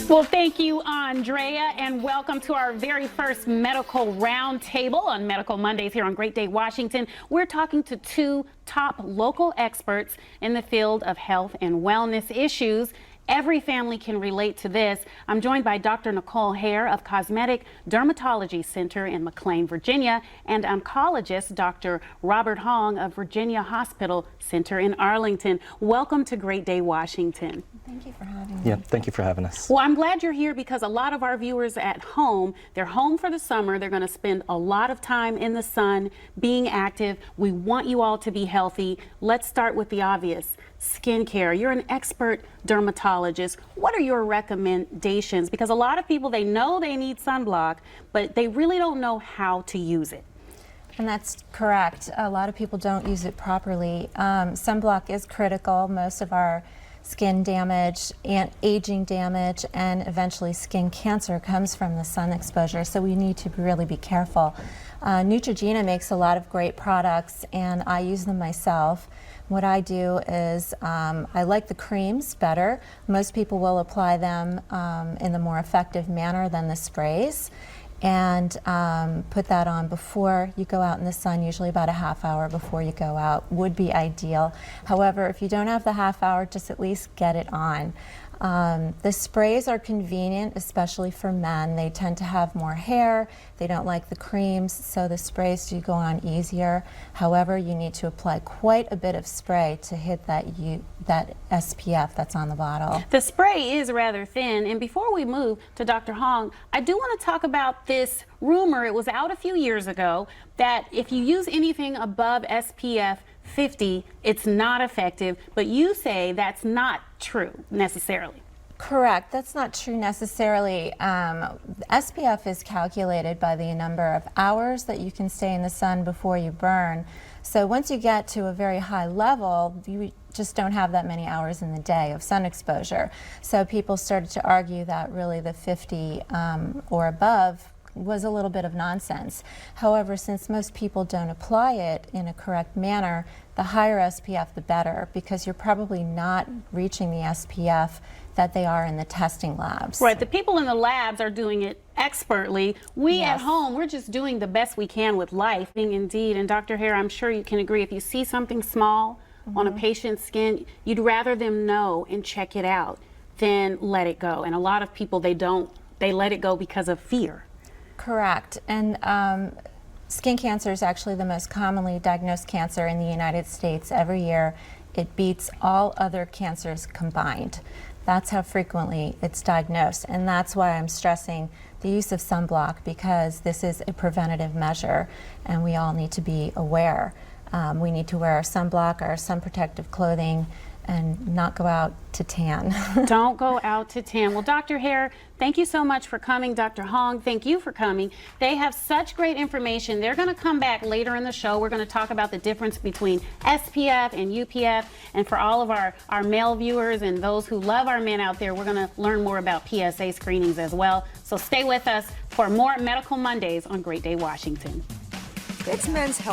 Well, thank you, Andrea, and welcome to our very first medical roundtable on Medical Mondays here on Great Day, Washington. We're talking to two top local experts in the field of health and wellness issues. Every family can relate to this. I'm joined by Dr. Nicole Hayre of Cosmetic Dermatology Center in McLean, Virginia, and oncologist Dr. Robert Hong of Virginia Hospital Center in Arlington. Welcome to Great Day, Washington. Thank you for having me. Yeah, thank you for having us. Well, I'm glad you're here because a lot of our viewers at home, they're home for the summer. They're going to spend a lot of time in the sun, being active. We want you all to be healthy. Let's start with the obvious. Skincare. You're an expert dermatologist. What are your recommendations? Because a lot of people, they know they need sunblock, but they really don't know how to use it. And that's correct. A lot of people don't use it properly. Sunblock is critical. Most of our skin damage and aging damage and eventually skin cancer comes from the sun exposure, so we need to really be careful. Neutrogena makes a lot of great products and I use them myself. What I do is I like the creams better. Most people will apply them in the more effective manner than the sprays, and put that on before you go out in the sun, usually about a half hour before you go out would be ideal. However, if you don't have the half hour, just at least get it on. The sprays are convenient, especially for men. They tend to have more hair. They don't like the creams, so the sprays do go on easier. However, you need to apply quite a bit of spray to hit that SPF that's on the bottle. The spray is rather thin, and before we move to Dr. Hong, I do want to talk about this rumor. It was out a few years ago that if you use anything above SPF 50, it's not effective, but you say that's not true necessarily. Correct. That's not true necessarily. SPF is calculated by the number of hours that you can stay in the sun before you burn. So once you get to a very high level, you just don't have that many hours in the day of sun exposure. So people started to argue that really the 50 or above was a little bit of nonsense. However, since most people don't apply it in a correct manner, the higher SPF the better, because you're probably not reaching the SPF that they are in the testing labs. Right, the people in the labs are doing it expertly. We Yes. at home, we're just doing the best we can with life. Indeed, and Dr. Hayre, I'm sure you can agree, if you see something small on a patient's skin, you'd rather them know and check it out than let it go. And a lot of people, they let it go because of fear. Correct. And skin cancer is actually the most commonly diagnosed cancer in the United States every year. It beats all other cancers combined. That's how frequently it's diagnosed, and that's why I'm stressing the use of sunblock, because this is a preventative measure and we all need to be aware. We need to wear our sunblock, our sun protective clothing, and not go out to tan. Don't go out to tan. Well, Dr. Hayre, thank you so much for coming. Dr. Hong, thank you for coming. They have such great information. They're going to come back later in the show. We're going to talk about the difference between SPF and UPF. And for all of our male viewers and those who love our men out there, we're going to learn more about PSA screenings as well. So stay with us for more Medical Mondays on Great Day, Washington. It's Men's Health